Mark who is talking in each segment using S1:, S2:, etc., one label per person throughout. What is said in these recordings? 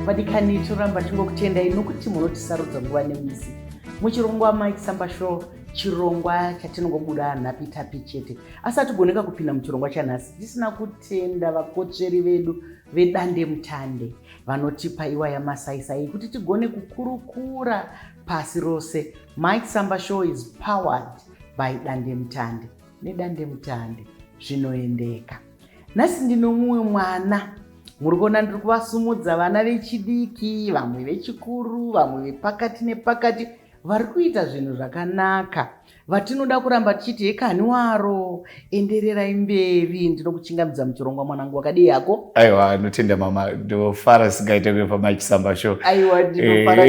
S1: vadikani toramba tingokutendai nokuti munotisarudza nguva nemusi muchirongwa Mai Chisamba show, chirongwa chatinongobuda nhapitapi chete. Asi hatigoneka kupinda muchirongwa chanhasi tisina kutenda vakotsveri vedu vedande mutande vanotipa iwa yamasaisai kuti tigone kukurukura pasi rose. Mai Chisamba show is powered by dande mutande. Nedande mutande zvinoendeka. Nhasi ndino mumwe mwana muri kuona ndiri kuvasumudza vana vechidiki, vamwe vechikuru, vamwe vepakati nepakati vari kuita zvinhu zvakanaka vatinoda kuramba tichiti hekani waro endererai mberi. Ndinokuchingamidza muchirongwa mwanangu, wakadii yako?
S2: Aiwa, notenda mama, ndofara singaite paMai Chisamba show.
S1: Aiwa, ndinofara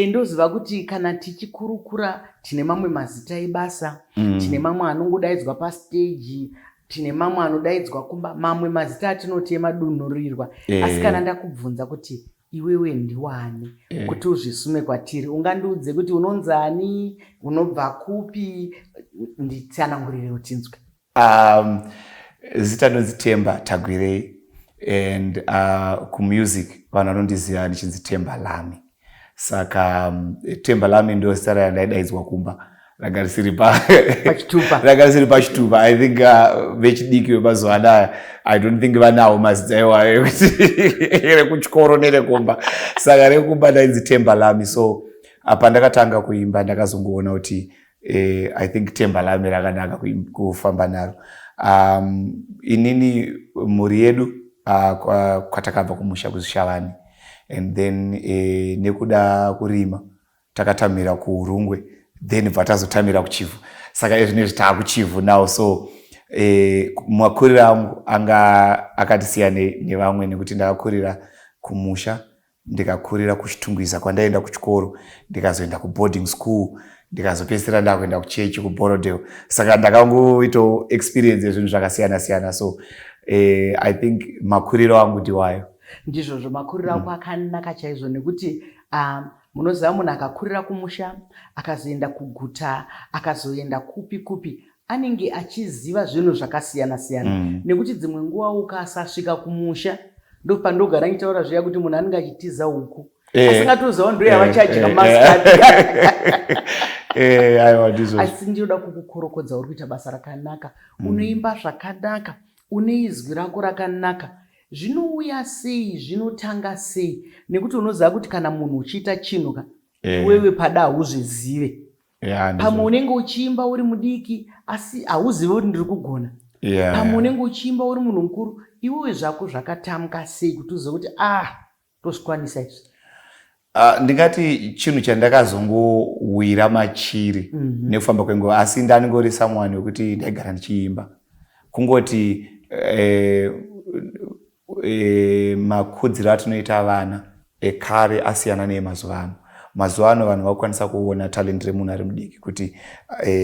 S1: ndoziva kuti kana tichikurukura tine mamwe mazita ebasa, tine mamwe anongodaidzwa pastage, tine mamwe anodaidzwa kumba, mamwe mazita atinoti emadunhurirwa. Asi kana ndakubvunza kuti iwewe ndiwani kuti uzvisume kwatiri, ungandiudze kuti unonzani, unobva kupi, nditsanangurire utinzwe.
S2: Zita nonzi TEMBA, TAGWIREI, and kumusic vanhu vanondiziva ndichinzi Tembalami. Saka Tembalami ndo zita randaidaidzwa kumba, ranga risiri pachitupa. I think vechidiki vemazuva anaya I don't think vanawo mazita iwayo rekuchikoro nerekumba. Saka rekumba ndainzi Tembalami. So apa ndakatanga kuimba ndakazongoona kuti I think Tembalami rakanaka kufamba naro. Inini mhuri yedu kwatakabva kumusha kuZvishavani, and then nekuda kurima takatamira kuRungwe, then bvatazotamira kuChivu. Saka ezvinezvi taakuChivu now. So makuriro angu anga akatisiyana nevamwe nekuti ndakakurira kumusha, ndikakurira kuChitungwiza kwandaenda kuchikoro, ndikazoenda kuboarding school, ndikazopedzisira ndakuenda kuchechi kuBorodale. Saka ndakangoitawo experience yezvinhu zvakasiyana siyana. So I think makuriro angu ndiwayo.
S1: Ndizvozvo makuriro ako akanaka chaizvo nekuti munoziva munhu akakurira kumusha akazoenda kuguta akazoenda kupi anenge achiziva zvinhu zvakasiyana siyana. Nekuti dzimwe nguva ukasasvika kumusha ndopandogara nchitaura zviya kuti munhu anenge achitiza huku asingatoziva ndo yavachadya masikati. Asi ndinoda kukukorokodza, uri kuita basa rakanaka, unoimba zvakanaka, une izwi rako rakanaka. Zvinouya sei, zvinotanga sei? Nekuti unoziva kuti kana munhu uchiita chinhu wewe pada hauzvizive. Pamwe unenge uchiimba uri mudiki asi hauzive kuti ndiri kugona. Pamwe unenge uchiimba uri munhu mukuru, iwewe zvako zvakatamka sei kuti uzive kuti tozvikwanisa izvi?
S2: Ndingati chinhu chandakazongowira machiri nekufamba kwenguva, asi ndaningori someone wekuti ndaigara ndichiimba. Kungoti makudziro atinoita vana ekare asiyana neemazuva ano. Mazuva ano vanhu vakukwanisa kuona talent remunhu ari mudiki kuti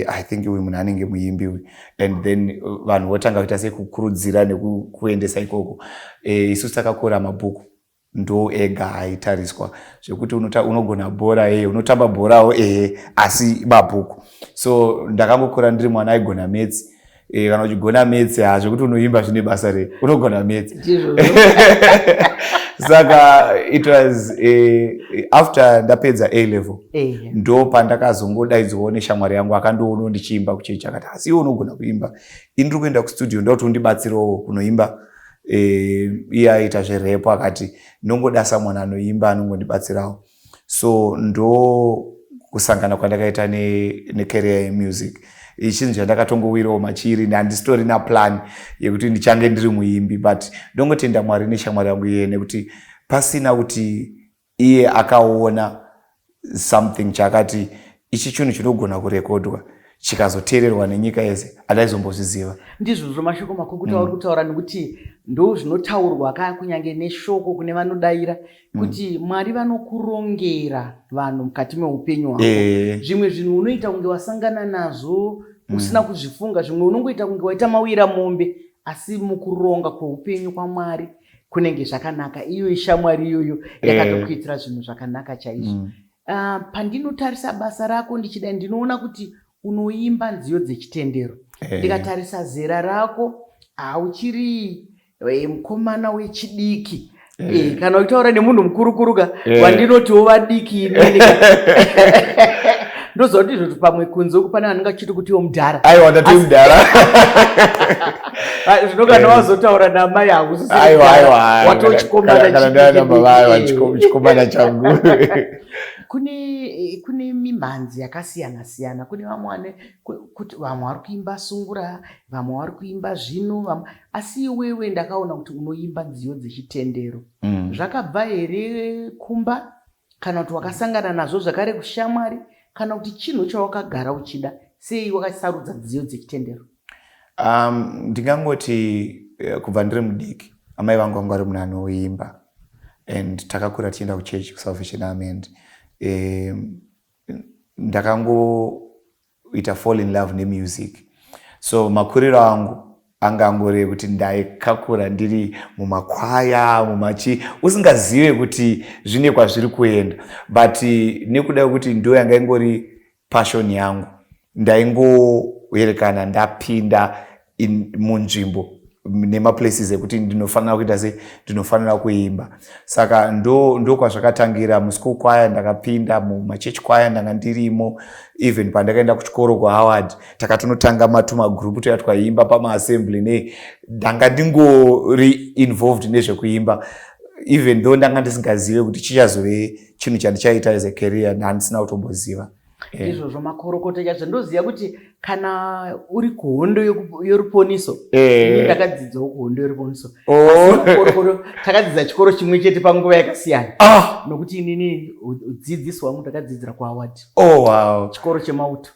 S2: I think uyu munhu anenge muimbi uyu, and then vanhu votanga kuita sekukurudzira nekuendesa ikoko. Isusu takakura mabhuku ndo ega aitariswa zvekuti unogona bhora unotamba bhorawo asi mabhuku. So ndakangokura ndiri mwana aigona metsi. Kana uchigona metsi zvekuti unoimba zvine basa rei, unogona metsi. Saka it was after ndapedza A level ndo pandakazongodaidzwawo neshamwari yangu akandoona ndichiimba kuchechi, akati asi iwe unogona kuimba, indiri kuenda kustudio ndokuti undibatsirewo kunoimba. Iye aita zverepo, akati ndongoda mwana anoimba anongondibatsirawo. So ndo kusangana kwandakaita necareer yemusic. Chinhu chandakatongowirawo machiri, handisitorina plan yekuti ndichange ndiri muimbi, but ndongotenda Mwari neshamwari yangu iye, nekuti pasina kuti iye akaona something chakati ichi chinhu chinogona kurekodwa chikazoteererwa nenyika yese, handaizombozviziva.
S1: Ndizvozvo mashoko makukuta uri kutaura, nekuti ndo zvinotaurwa kunyange neshoko kune vanodaira kuti Mwari vanokurongera vanhu mukati meupenyu hwako. Zvimwe zvinhu unoita kunge wasangana nazvo usina kuzvifunga, zvimwe unongoita kunge waita mawira mombe, asi mukuronga kweupenyu kwaMwari kunenge zvakanaka. Iyo ishamwari iyoyo yakatokuitira zvinhu zvakanaka chaizvo. Pandinotarisa basa rako ndichida ndinoona kuti unoimba nziyo dzechitendero. Ndikatarisa zera rako hauchiri mukomana wechidiki. Kana uchitaura nemunhu mukurukuruka wandinotiwo vadiki inini. Ndozoti izvo pamwe kunze uku pane vanenge vachiti kutiwo mudhara.
S2: Aiwa ndati mudhara.
S1: Zvino kana wazotaura namai hakusisi
S2: watochikomana changu.
S1: Kune mimhanzi yakasiyana siyana. Kune vamwe vari kuimba sungura, vamwe vari kuimba zvino, asi iwewe ndakaona kuti unoimba nziyo dzechitendero. Zvakabva here kumba kana kuti wakasangana nazvo zvakare kushamwari kana kuti chinhu chawakagara uchida? Sei wakasarudza nziyo dzechitendero?
S2: Ndingangoti kubva ndiri mudiki amai vangu vanga vari munhu anoimba and takakura tichienda kuchechi kusalvation army and ndakangoita fall in love nemusic. So makuriro angu anga angori kuti ndaikakura ndiri mumakwaya usingazive kuti zvine kwazviri kuenda, but nekuda kuti ndo yanga ingori passion yangu ndaingoerekana ndapinda munzvimbo nemaplaces ekuti ndinofanira kuita ndinofanira kuimba. Saka ndo kwazvakatangira. Muschool choir ndakapinda, mumachurch choir ndanga ndirimo, even pandakaenda kuchikoro kuHoward takatonotanga magroup toya twaimba pamaassembly ndanga ndingori involved nezvekuimba, even though ndanga ndisingazive kuti chichazove chinhu chandichaita as a career. Handisina kutomboziva.
S1: Izvozvo makorokota chaizvo. Ndoziva kuti kana uri kuhondo yoruponiso, ndakadzidzawo kuhondo yoruponiso. Takadzidza chikoro chimwe chete panguva yakasiyana. Nokuti inini udzidzisi wangu takadzidzira kuHoward.
S2: Wow.
S1: Chikoro chemauto.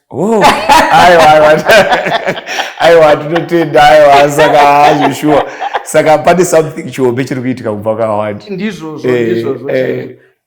S2: Aiwa tinotenda. Aiwa saka sure. Saka pane something chihombe chiri kuitika kubva kuHoward.
S1: Ndizvozvo.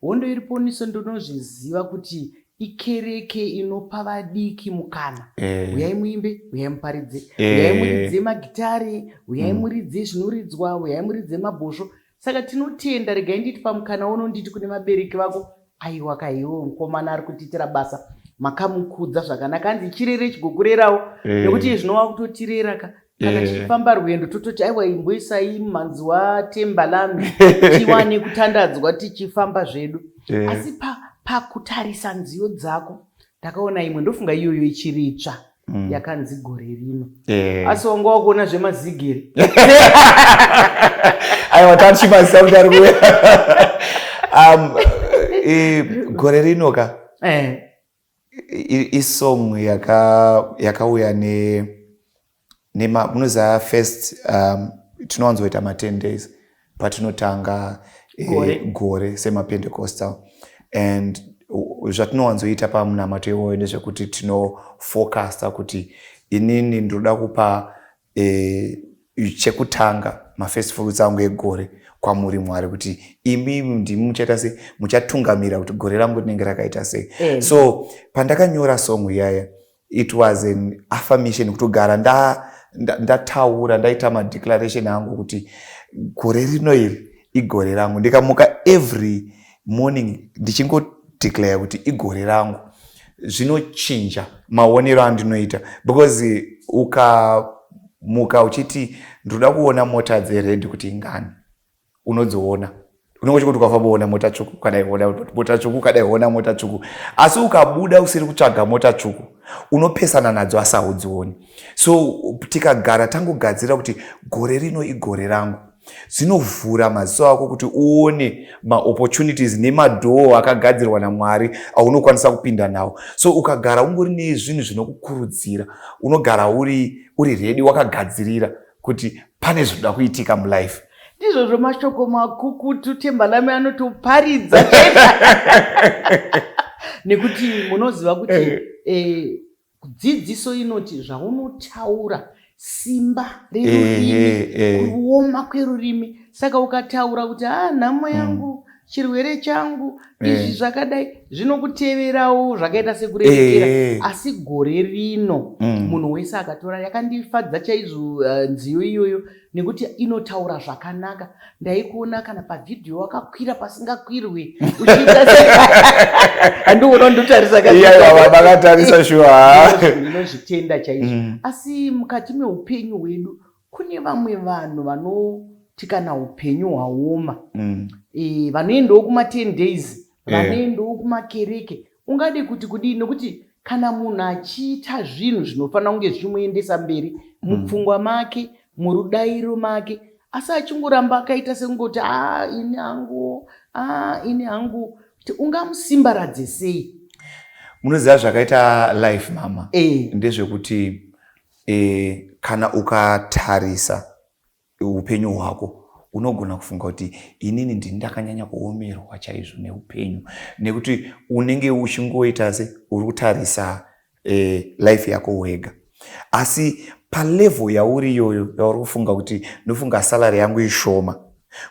S1: Hondo yoruponiso ndinozviziva kuti ikereke inopa vadiki mukana. Uyai muimbe, uyai muparidze, uyai muridze magitari, uyai muridze zvinoridzwa, uyai muridze mabhosvo. Saka tinotenda, regai nditi pamukana uno nditi kune vabereki vako, aiwa kaiwo mukomana ari kutiitira basa, makamukudza zvakanaka, hanzi chirere chigokurerawo, nekuti zvinova kutotirera kana tichifamba rwendo tototi aiwa imboisai mhanzi waTembalami tiwane kutandadzwa tichifamba zvedu. Asi pakutarisa nziyo dzako ndakaona imwe ndofunga iyoyo ichiri itsva yakanzi gore rino. Asi wanga wakuona zvemazigiri.
S2: Aiwa tachimazisa kuti ari kuuya. Gore rino isong yakauya munoziva first tinowanzoita 10 days patinotanga gore semaPentecostal. And zvatinowanzoita pamunamato iwoyo ndezvekuti tinofocasta kuti inini ndinoda kupa chekutanga mafirst fruits angu egore kwamuri Mwari, kuti imi ndimi muchatungamira kuti gore rangu rinenge rakaita sei. So pandakanyora song iyaya, it was an affirmation kutogara ndataura ndaita madeclaration angu kuti gore rino iri igore rangu. Ndikamuka every morning ndichingodeclare kuti igore rangu. Zvinochinja maonero andinoita, because ukamuka uchiti ndoda kuona mota dzered kuti ingani, unodziona. Unongochi kuti ukafamba uona mota tsvuku kana iona mota tsvuku kana iona mota tsvuku. Asi ukabuda usiri kutsvaga mota tsvuku unopesana nadzo asaudzioni. So tikagara tangogadzira kuti gore rino igore rangu, zinovhura maziso ako kuti uone maopportunities nemadhoo akagadzirwa naMwari aunokwanisa kupinda nawo. So ukagara ungori nezvinhu zvinokukurudzira, unogara uri ready, wakagadzirira kuti pane zvinoda kuitika mulife.
S1: Ndizvozvo mashoko makukutu Tembalami anotoparidza nekuti munoziva kuti dzidziso inoti zvaunotaura simba rerurimi, kuoma kwerurimi. Saka ukataura kuti nhamo yangu, chirwere changu, izvi zvakadai, zvinokuteverawo zvakaita sekurerekera. Asi gore rino munhu wese akatora, yakandifadza chaizvo nziyo iyoyo nekuti inotaura zvakanaka. Ndaikuona kana pavhidhiyo wakakwira pasingakwirwe uchiita handiona ndotarisa
S2: vakatarisa shuwa
S1: ndinozvitenda chaizvo. Asi mukati meupenyu hwedu kune vamwe vanhu tikana upenyu hwaoma. Vanoendawo kuma 10 days, vanoendawo kumakereke. Ungade kuti kudini nokuti kana munhu achiita zvinhu zvinofanira kunge zvimuendesa mberi mupfungwa make, murudairo make, asi achingoramba akaita sekungoti ini hangu, ungamusimbaradze sei?
S2: Munoziva zvakaita life mama, ndezvekuti kana ukatarisa upenyu hwako unogona kufunga kuti inini ndini ndakanyanya kuomerwa chaizvo neupenyu, nekuti unenge uchingoita uri kutarisa life yako wega. Asi palevel yauri iyoyo yauri kufunga kuti ndofunga salary yangu ishoma,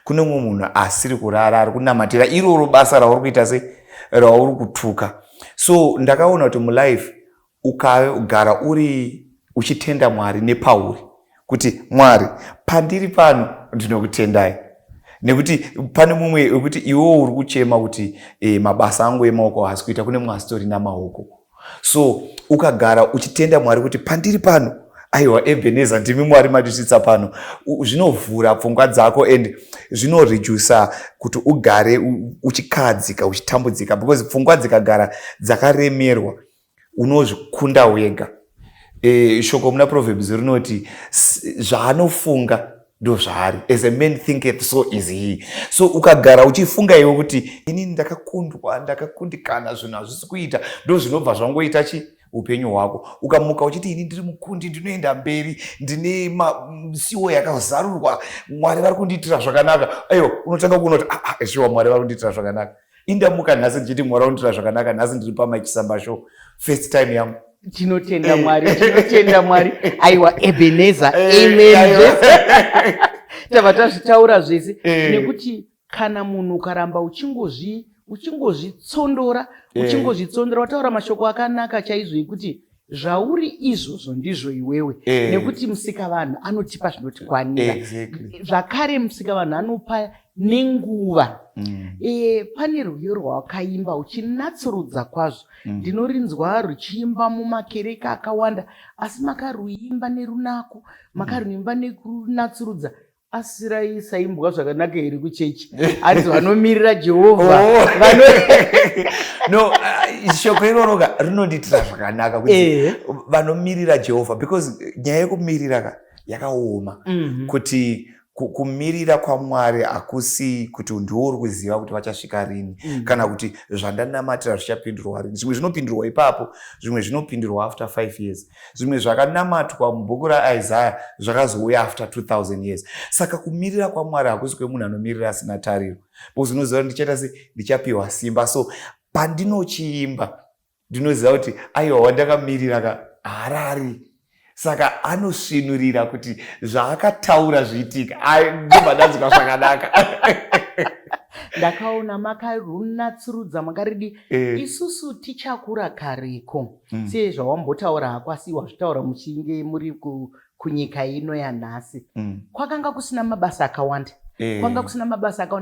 S2: kune mumwe munhu asiri kurara ari kunamatira iroro basa rauri kuita rauri kutuka. So ndakaona kuti mulife ukagara uri uchitenda Mwari nepauri kuti Mwari pandiri pano ndinokutendai, nekuti pane mumwe wekuti iwo uri kuchema kuti mabasa angu emaoko hasi kuita, kune mumwe asitori namaoko. So ukagara uchitenda Mwari kuti pandiri pano, aiwa Ebenezer ndimi Mwari madisitsa pano, zvinovhura pfungwa dzako and zvinoredusa kuti ugare uchikadzika uchitambudzika, because pfungwa dzikagara dzakaremerwa unozvikunda wega. Shoko muna Proverbs rinoti zvaanofunga ndo zvaari, as a man thinketh so is he. So ukagara uchifunga iwe kuti inini ndakakundwa, ndakakundikana, zvinhu hazvisi kuita, ndo zvinobva zvangoita upenyu hwako. Ukamuka uchiti ini ndiri mukundi, ndinoenda mberi, ndine misiwo yakazarurwa, Mwari vari kundiitira zvakanaka. Aiwa, unotanga kuona kuti shuwa Mwari vari kundiitira zvakanaka. Indamuka nhasi ndichiti Mwari vari kundiitira zvakanaka, nhasi ndiri paMai Chisamba show, first time yangu.
S1: Tinotenda Mwari, tinotenda Mwari. Aiwa Ebenezer, amen. Tava tazvitaura zvese, nekuti kana munhu ukaramba uchingozvitsondora, wataura mashoko akanaka chaizvo ekuti zvauri izvozvo ndizvo iwewe, nekuti musikavanhu anotipa zvinotikwanira. Zvakare musikavanhu anopa nenguva. Pane rwiyo rwakaimba uchinatsurudza kwazvo, ndinorinzwa ruchiimba mumakereke akawanda, asi makaruimba nerunako, makaruimba nekunatsurudza. Asirai saimbwa zvakanaka here kuchechi, arizo vanomirira Jehovha.
S2: No, shoko iroroga rinondiitira zvakanaka kuti vanomirira Jehovha, because nyaya yekumirira yakaoma. Kuti kumirira kwaMwari hakusi kuti ndiwo uri kuziva kuti vachasvika rini, kana kuti zvandanamatira zvichapindurwa rini. Zvimwe zvinopindurwa ipapo, zvimwe zvinopindurwa after 5 years, zvimwe zvakanamatwa mubhuku raIsaiah zvakazouya after 2000 years. Saka kumirira kwaMwari hakusi kwemunhu anomirira asina tariro, because unoziva kuti ndichaita ndichapiwa simba. So pandinochiimba ndinoziva kuti aiwa wandakamirira harari. Saka anosvinurira kuti zvaakataura zviitika, ndibadadzika zvakanaka.
S1: Ndakaona makarunatsurudza, makaridi isusu tichakura kareko, sezvawambotaura hako, asi wazvitaura muchinge muri kunyika ino yanhasi. Kwakanga kusina mabasa akawanda,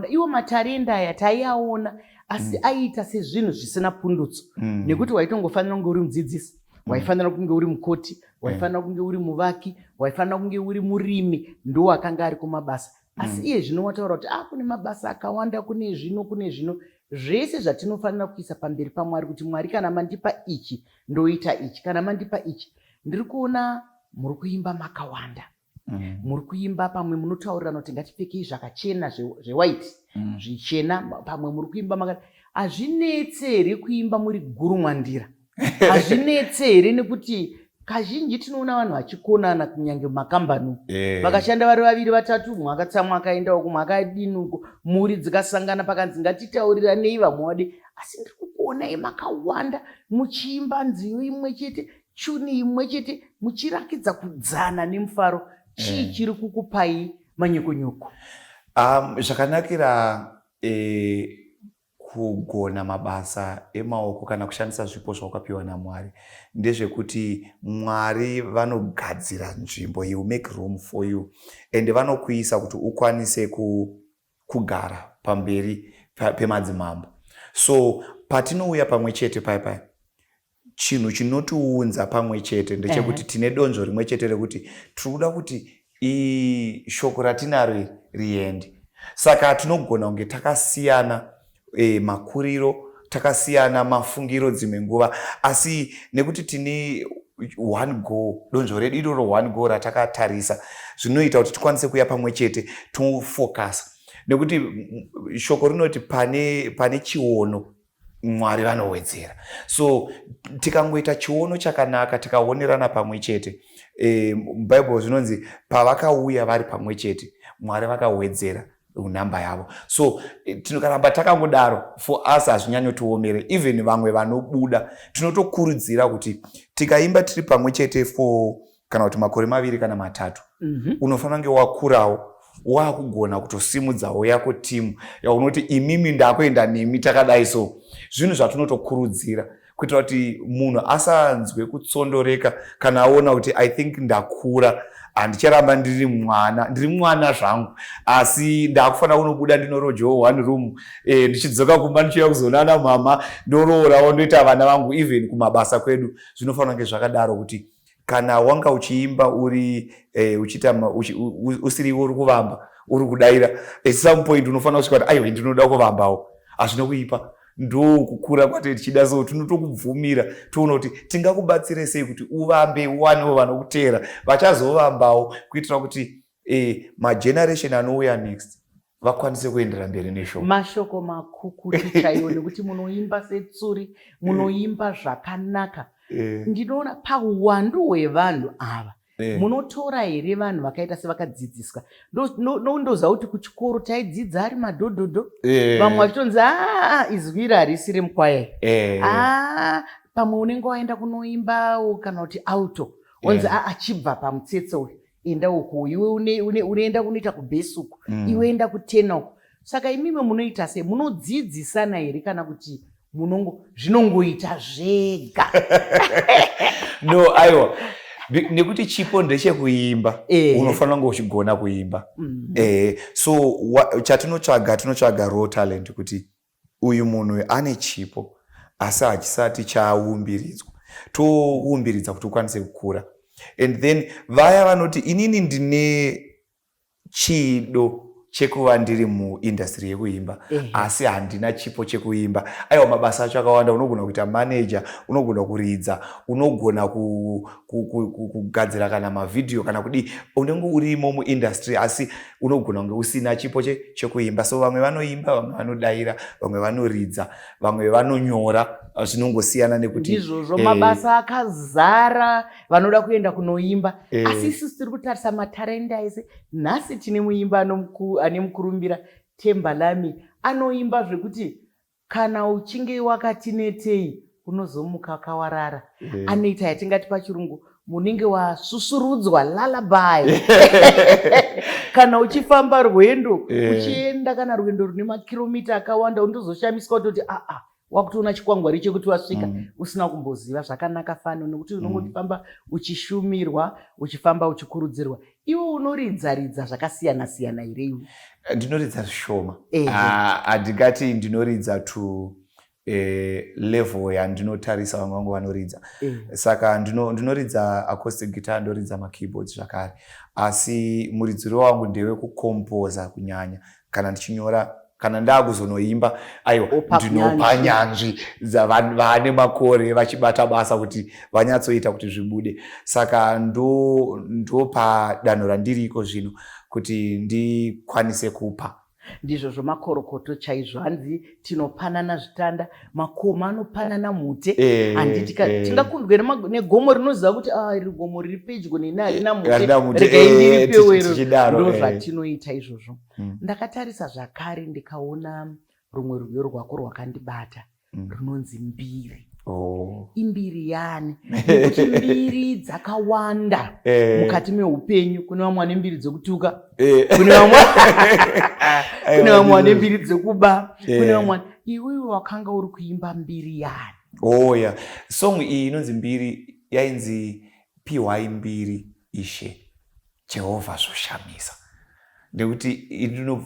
S1: iwo matarenda aya taiaona, asi aiita sezvinhu zvisina pundutso, nekuti waitongofanira kunge uri mudzidzisi, waifanira kunge uri mukoti, waifanira kunge uri muvaki, waifanira kunge uri murimi, ndo akanga ari kumabasa. Asi iye zvino wataura kuti kune mabasa akawanda, kune zvino zvese zvatinofanira kuisa pamberi paMwari, kuti Mwari kana mandipa ichi ndoita ichi, kana mandipa ichi. Ndiri kuona muri kuimba makawanda, muri kuimba pamwe munotaurirana kuti ngatipfekei zvakachena zvewaiti, zvichena, pamwe muri kuimba makati. Hazvinetse here kuimba muri guru mwandira? Hazvinetse here nekuti kazhinji tinoona vanhu vachikonana kunyange mumakambani, vakashanda vari vaviri vatatu, mumwe akatsamwa akaenda uku, mumwe akadini uku, mhuri dzikasangana pakanzi ngatitauriranei vamwe wade. Asi ndiri kukuonai makawanda muchiimba nziyo imwe chete, chuni imwe chete, muchirakidza kudzana nemufaro. Chii chiri kukupai manyokonyoko?
S2: Zvakanakira kugona mabasa emaoko kana kushandisa zvipo zvawakapiwa naMwari ndezvekuti Mwari vanogadzira nzvimbo, he will make room for you, and vanokuisa kuti ukwanise kugara pamberi pemadzimambo. So patinouya pamwe chete paya, chinhu chinotiunza pamwe chete ndechekuti tine donzvo rimwe chete rekuti tiri kuda kuti shoko ratinaro riende. Saka tinogona kunge takasiyana makuriro, takasiyana mafungiro dzimwe nguva, asi nekuti tine one goal, donzvo redu iroro one goal ratakatarisa, zvinoita kuti tikwanise kuya pamwe chete tofocus. Nekuti shoko rinoti pane chiono Mwari vanowedzera. So tikangoita chiono chakanaka, tikaonerana pamwe chete, Bible zvinonzi pavakauya vari pamwe chete Mwari vakawedzera namba yavo. So tinokaramba takangodaro, for us hazvinyanyotiomere. Even vamwe vanobuda tinotokurudzira kuti tikaimba tiri pamwe chete for kana kuti makore 2 kana 3, unofanira kunge wakurawo, wakugona kutosimudzawo yako timu yaunoti imimi ndakuenda nemi takadai. So zvinhu zvatinotokurudzira kuitira kuti munhu asanzwe kutsondoreka kana aona kuti I think ndakura, handicharamba ndiri mwana zvangu, asi ndakufanira kunobuda ndinorojowo one room, ndichidzoka kumba ndichiuya kuzonana mama, ndoroorawo ndoita vana vangu. Even kumabasa kwedu zvinofanira kunge zvakadaro, kuti kana wanga uchiimba uri usiri uri kuvamba, uri kudaira, at some point unofanira kusvika kuti aiwe ndinoda kuvambawo, hazvina kuipa. Ndo kukura kwate tichida. So tinotokubvumira, toona kuti tingakubatsire sei kuti uvambe, uwanewo vanokutera vachazovambawo, kuitira kuti mageneration anouya next vakwanise kuendera mberi neshoko.
S1: Mashoko makukutu chaiwo, nekuti munoimba setsuri, munoimba zvakanaka. Ndinoona pauwandu hwevanhu ava munotora here vanhu vakaita sevakadzidziswa. Ndoza kuti kuchikoro taidzidza ari madhodhodho, vamwe vachitonzi izwi iri harisi remukwaya, pamwe unenge waenda kunoimba kana kuti auto, onzi achibva pamutsetse uyu enda uku, iwe unoenda kunoita kubhesuku, iwe enda kutena uku. Saka imimi munoita sei? Munodzidzisana here kana kuti zvinongoita zvega?
S2: No, aiwa, nekuti chipo ndechekuimba, unofanira kunge uchigona kuimba. So tinotsvaga raw talent, kuti uyu munhu ane chipo asi hachisati chaumbiridzwa, toumbiridza kuti ukwanise kukura. And then vaya vanoti inini ndine chido chekuva ndiri muindustry yekuimba, asi handina chipo chekuimba. Aiwa, mabasa acho akawanda. Unogona kuita manager, unogona kuridza, unogona kugadzira kana mavideo kana kudi, unenge urimo muindustry asi unogona kunge usina chipo chekuimba. So vamwe vanoimba, vamwe vanodaira, vamwe vanoridza, vamwe vanonyora, zvinongosiyana nekuti
S1: ndizvozvo mabasa akazara vanoda kuenda kunoimba. Asi isusu tiri kutarisa matarenda ese. Nhasi tine muimba ane mukurumbira Tembalami, anoimba zvekuti kana uchinge wakati netei unozomuka kawarara. Anoita yatingati pachirungu munenge wasusurudzwa lullaby. Kana uchifamba rwendo, uchienda kana rwendo rune makiromita akawanda, undozoshamiswa kutoti wakutoona chikwangwari chekuti wasvika usina kumboziva. Zvakanaka fano, nekuti unongofamba uchishumirwa, uchifamba uchikurudzirwa. Iwe unoridza zvakasiyana siyana here iwe?
S2: Ndinoridza zvishoma. Handingati ndinoridza to level yandinotarisa vamwe vangu vanoridza. Saka ndinoridza acoustic guitar, ndoridza makeyboards zvakare, asi muridziro wangu ndewe kukompoza kunyanya. Kana ndichinyora, kana ndakuzonoimba, aiwa, ndinopa nyanzvi vane makore vachibata basa kuti vanyatsoita kuti zvibude. Saka ndo padanho randiriko zvino, kuti ndikwanise kupa.
S1: Ndizvo zvomakorokoto chaizvo. Hanzi tinopanana zvitanda, makoma anopanana mhute. Handiti tingakundwe negomo rinoziva kuti iri gomo riri pedyo neni harina mhute, regai ndiripewo iro. Ndo zvatinoita izvozvo. Ndakatarisa zvakare ndikaona rumwe rwiyo rwako rwakandibata, runonzi mbiri. Imbiri yani, nekuti mbiri dzakawanda mukati meupenyu. Kune vamwe vane mbiri dzekutuka, kune vamwe vane mbiri dzekuba, kune vamwe. Iwewe wakanga uri kuimba mbiri yani.
S2: Song iyi inonzi mbiri, yainzi PY mbiri Ishe Jehovha zvoshamisa. Nekuti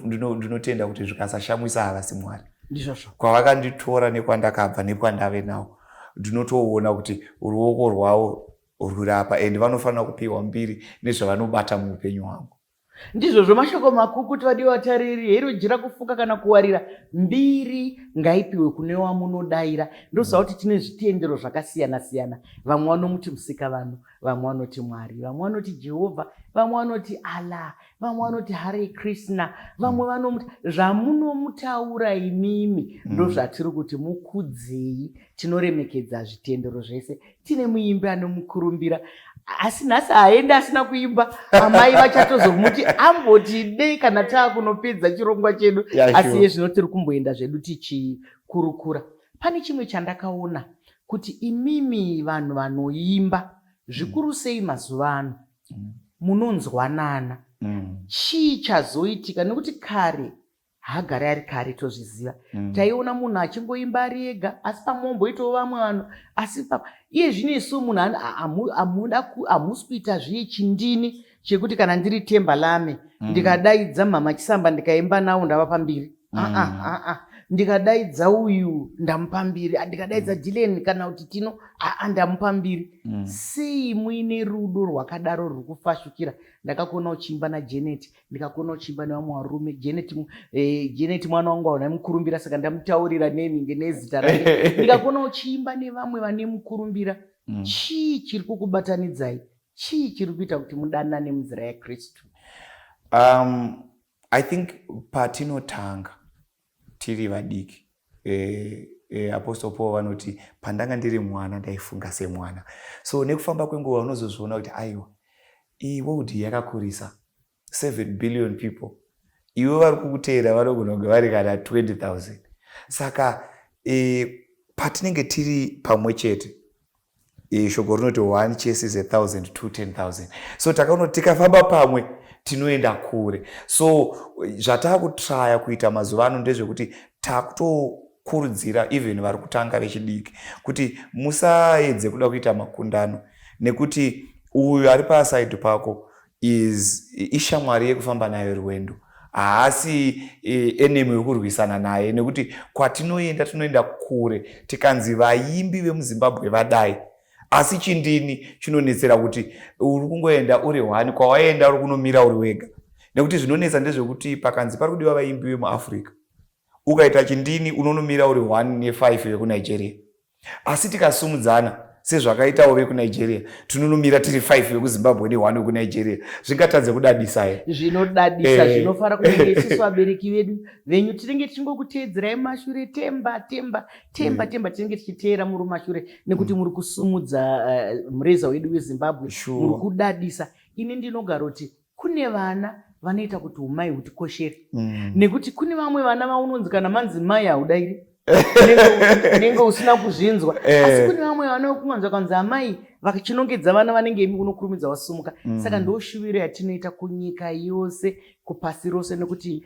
S2: ndinotenda kuti zvikasashamisa havasi Mwari.
S1: Ndizvozvo
S2: kwavakanditora nekwandakabva nekwandave nawo, ndinotoona kuti ruoko rwavo rwurapa, and vanofanira kupiwa mbiri nezvavanobata muupenyu hwangu.
S1: ndizvo zvomashoko makuru kuti vadiwa vatariri hero jira kufuka kana kuwarira mbiri ngaipiwe kune wamunodayira. Ndoziva kuti tine zvitendero zvakasiyana siyana. Vamwe vanomuti musika vanhu, vamwe vanoti Mwari, vamwe vanoti Jehovha, vamwe vanoti Allah, vamwe vanoti Hare Krishna, vamwe vanomuti zvamunomutaura imimi ndozvatiri kuti mukudzei. Tinoremekedza zvitendero zvese. Tine muimbi anomukurumbira asi nhasi haendi asina kuimba. Amai vachatozomuti amboti dei kana taakunopedza chirongwa chedu. Asi yezvino tiri kumboenda zvedu tichikurukura. Pane chimwe chandakaona kuti imimi vanhu vanoimba zvikuru sei mazuva ano munonzwanana. Chii chazoitika nekuti kare hagari ari kare tozviziva. Taiona munhu achingoimba ari ega asi pamomboitawo vamwe vanhu asi iye zvino isu munhu hamusi kuita zviye chindini chekuti kana ndiri Tembalami ndikadaidza Mai Chisamba ndikaimba nawo ndava pambiri. Ndikadaidza uyu ndamupa mbiri, ndikadaidza DILLEMN kana kuti Tino ndamupa mbiri. Sei muine rudo rwakadaro ruri kufashukira? Ndakakona uchimba naJanet, ndikakona uchimba nevamwe varume. Janet mwana wangu wanamukurumbira saka ndamutaurira neminge nezita rake. Ndikakona uchimba nevamwe vane mukurumbira. Chii chiri kukubatanidzai? Chii chiri kuita kuti mudanane munzira yaKristu?
S2: I think patinotanga tiri vadiki Apostle Paul vanoti pandanga ndiri mwana ndaifunga semwana. So nekufamba kwenguva unozozviona kuti aiwa iyi world yakakurisa 7 billion people. Iwe vari kukuteera vanogona kunge vari kana 20,000. Saka patinenge tiri pamwe chete shoko rinoti 1 chases 1,000 to 10,000. So takaona tikafamba pamwe tinoenda kure. So zvatakutraya kuita mazuva ano ndezvekuti takutokurudzira even vari kutanga vechidiki kuti musaedze kuda kuita makundano nekuti uyu ari paside pako ishamwari yekufamba nayo rwendo, haasi enemy yokurwisana naye, nekuti kwatinoenda tinoenda kure. Tikanzi vaimbi vemuZimbabwe vadai asi chindini chinonetsera kuti uri kungoenda uri one, kwawaenda uri kunomira uri wega. Nekuti zvinonetsa ndezvekuti pakanzi pari kudiwa vaimbi vemuAfrica, ukaita chindini unonomira uri 1 ne5 vekuNigeria. Asi tikasumudzana sezvakaitawo vekuNigeria tinonomira tiri 5 vekuZimbabwe ne1 vekuNigeria. Zvingatadze kudadisa here?
S1: Zvinodadisa, zvinofara kunge isusu vabereki vedu venyu tinenge tichingokuteedzerai mumashure. Temba tinenge tichiteera muri mumashure nekuti muri kusumudza mureza wedu weZimbabwe. Muri kudadisa. Ini ndinogara kuti kune vana vanoita kuti umai hutikoshere. Nekuti kune vamwe vana vaunonzi kana manzi mai haudairi nenge usina kuzvinzwa. Asi kune vamwe vanokumanzwa kanzi amai vachinongedza vana vanenge imi unokurumidza wasumuka. Saka ndoshuviro yatinoita kunyika yose, kupasi rose, nekuti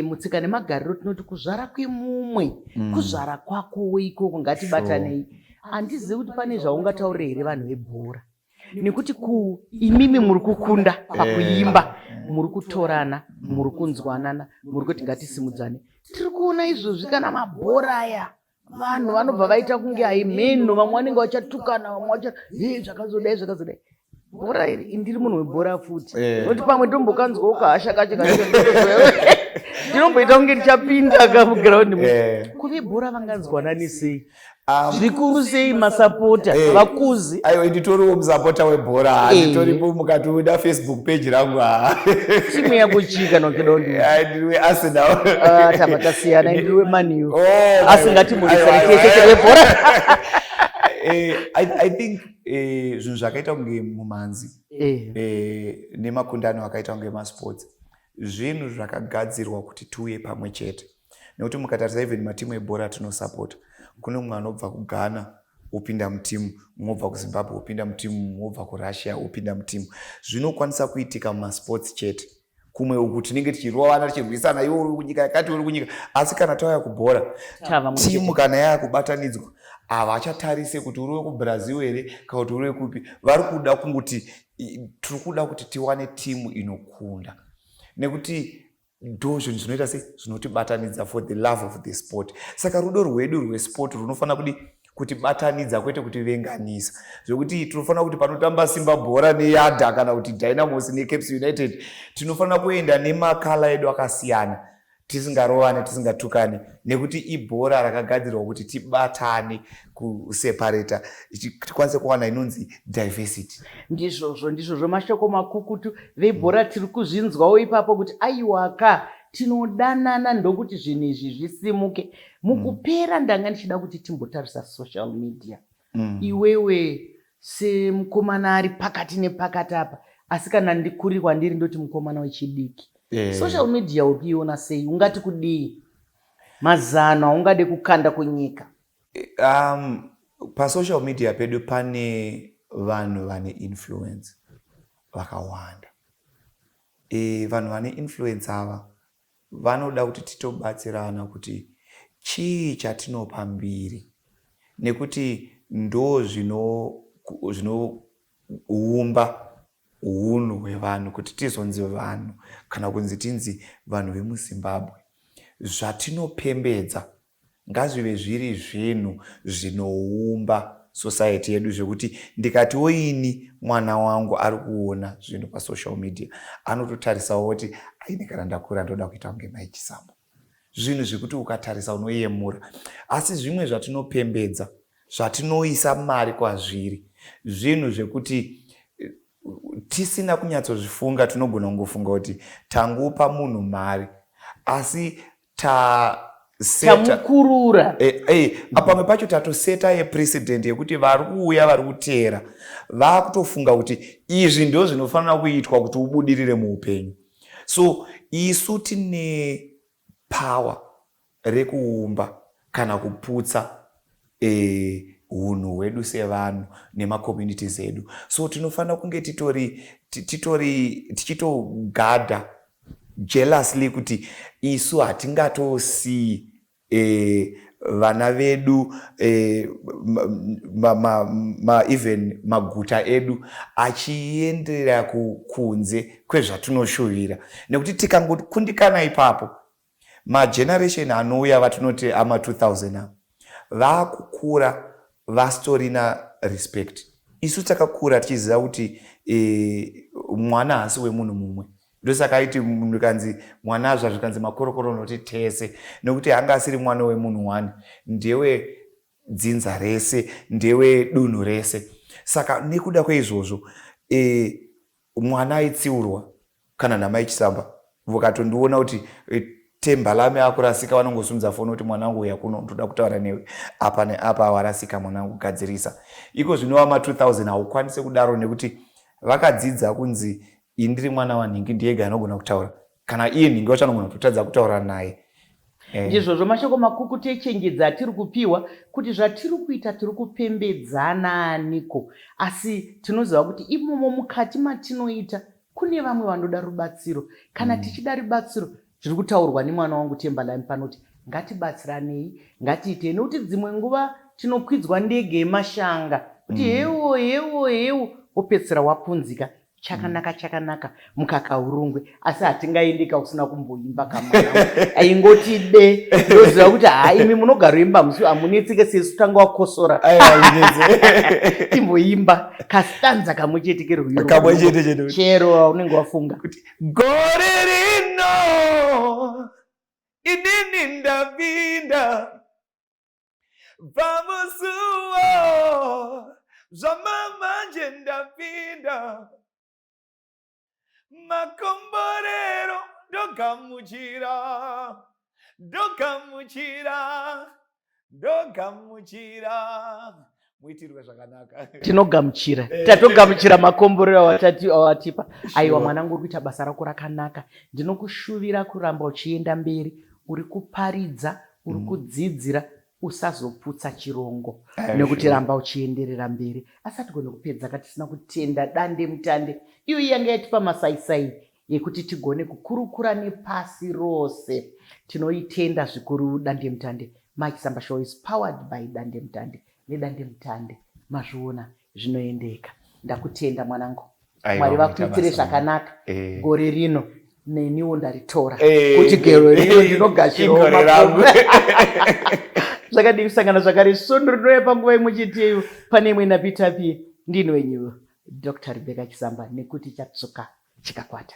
S1: mutsika nemagariro tinoti kuzvara kwemumwe kuzvara kwako ikoko, ngatibatanei. Handizivi kuti pane zvaungataurira here vanhu vebhora, nekuti imimi muri kukunda pakuimba, muri kutorana, muri kunzwanana, muri kuti ngatisimudzane. Tiri kuona izvozvi kana mabhora aya vanhu vanobva vaita kunge haimeno, vamwe vanenge vachatukana, vamwe vacha zvakazodai zvakazodai. Bhora iri ndiri munhu webhora futi, noti pamwe tombokanzwa ukahasha kacho ndinomboita kunge ndichapinda kamugiraundi. Kuve bhora vanganzwanani sei? Zvikuru sei masapota vakuzi?
S2: Aiwa, nditoriwo musapota webhora, nditoripo mukatoida Facebook page rangu.
S1: Timu yako chika nokidondi?
S2: Ndiriwe Arsenal.
S1: Tabatasiyana, ndiriwe Man U. Asingatimbonisani chete webhora.
S2: I think zvinhu zvakaita kunge mumanzi nemakundano akaita kunge masports zvinhu zvakagadzirwa kuti tiuye pamwe chete. Nekuti mukatarisa even matimu ebhora tinosapota, kune mumwe anobva kuGhana upinda mutimu, mumwe kuZimbabwe upinda mutimu, mumwe kuRussia upinda mutimu. Zvinokwanisa kuitika mumasports chete. Kumwe uku tinenge tichirovana tichirwisana, iwe uri kunyika yakati uri kunyika. Asi kana tauya kubhora, timu kana yakubatanidzwa, havachatarise kuti uri kuBrazil here kana kuti uri kupi. Vari kuda kungoti tiri kuda kuti tiwane timu inokunda, nekuti ndozvo zvinoita sei zvinotibatanidza for the love of the sport. Saka rudo rwedu rwesport runofana kuti kuti batanidza kwete kuti venganisa zvokuti tinofanira kuti panotamba Simba bhora neYadha kana kuti Dynamos neCaps United tinofanira kuenda nemakala edu akasiyana tisingarovane tisingatukane nekuti ibhora rakagadzirwa kuti tibatane kuseparata tikwanise kuwana inonzi diversity.
S1: Ndizvozvo mashoko makukutu vebhora tiri kuzvinzwawo ipapo kuti aiwaka tinodanana ndokuti zvinhu izvi zvisimuke. Mukupera ndanga ndichida kuti timbotarisa social media. Iwewe semukomana ari pakati nepakati apa, asi kana ndikurirwa ndiri ndoti mukomana wechidiki. Social media ukiona sei, ungati kudii? Mazano ungade kukanda kunyika.
S2: Pa social media pedu pane vanhu vane influence vakawanda. Vanhu vane influence ava vanoda kuti titobatsirana kuti chii chatinopa mbiri nekuti ndo zvinoumba unhu hwevanhu kuti tizonzi vanhu kana kunzi tinzi vanhu vemuZimbabwe. Zvatinopembedza ngazvive zviri zvinhu zvinoumba society yedu zvekuti ndikati oini mwana wangu ari kuona zvinhu pasocial media anototarisawo kuti aine kana ndakura ndoda kuita kunge Mai Chisamba. Zvinhu zvekuti ukatarisa unoyemura. Asi zvimwe zvatinopembedza zvatinoisa mari kwazviri zvinhu zvekuti tisina kunyatsozvifunga tinogona kungofunga kuti tangupa munhu mari asi
S1: tamukurura
S2: pamwe pacho tatoseta yepresident yekuti vari kuuya vari kuteera vakutofunga kuti izvi ndo zvinofanira kuitwa kuti ubudirire muupenyu. So isu tine power rekuumba kana kuputsa unhu hwedu sevanhu nemacommunities edu. So tinofanira kunge tichitogadha jealously kuti isu hatingatosii vana vedu even maguta edu achiendera kunze kwezvatinoshuvira nekuti tikangokundikana ipapo mageneration anouya vatinoti ama 2000 vakukura vastorina respect. Isu takakura tichiziva kuti mwana hasi wemunhu mumwe. Ndosaka iti munhu kanzi mwana zvakanzi makorokoro noti tese nekuti hanga asiri mwana wemunhu wani ndewe dzinza rese ndewe dunhu rese. Saka nekuda kweizvozvo mwana aitsiurwa kana naMai Chisamba vokatondiona kuti Tembalami akurasika vanongosumudza foni kuti mwanangu uya kuno ndoda kutaura newe apa neapa warasika mwanangu gadzirisa. Iko zvinova ma 2000 haukwanise kudaro nekuti vakadzidza kunzi indiri mwana wanhingi ndiyega anogona kutaura kana iye nhingi wacho anogona kutotadza kutaura naye.
S1: Ndizvozvo mashoko makukutu echengedza atiri kupiwa kuti zvatiri kuita tiri kupembedzana aniko, asi tinoziva kuti imomo mukati matinoita kune vamwe vanoda rubatsiro. Kana tichida rubatsiro zviri kutaurwa nemwana wangu Tembalami panoti ngatibatsiranei, ngatiite nekuti dzimwe nguva tinokwidzwa ndege yemashanga kuti hewo wopedzisira wapunzika chakanaka mukaka urungwe, asi hatingaendika usina kumboimba kamwana aingotide ndoziva kuti imi munogara imba musi hamunetsike sesu tanga wakosora timboimba kastanza kamwe chete kerwiro chero unenge wafunga
S2: kuti gore rino inini ndapinda pamusuwo zvamamanje ndapinda makomborero ndogamuchira muitirwe zvakanaka.
S1: Tinogamuchira tatogamuchira makomborero awatipa. Aiwa mwanangu uri kuita basa rako rakanaka, ndinokushuvira kuramba uchienda mberi, uri kuparidza, uri kudzidzira, usazoputsa chirongo nekuti ramba uchienderera mberi. Asi hatigone kupedza katisina kutenda dande mutande iyo yanga yatipa masaisai yekuti tigone kukurukura nepasi rose. Tinoitenda zvikuru dande mutande. Mai Chisamba Show is powered by dande mutande. Nedande mutande mazviona zvinoendeka. Ndakutenda mwanangu. Mwari vakuitire zvakanaka. Gore rino neniwo ndaritora kuti gero rino ndinogashirawo makombo. zvakadii kusangana zvakare svondo rinouya panguva imwe cheteyo pane imwe napitapi ndini wenyu Dr. Rebecca Chisamba nekuti chatsuka chikakwata.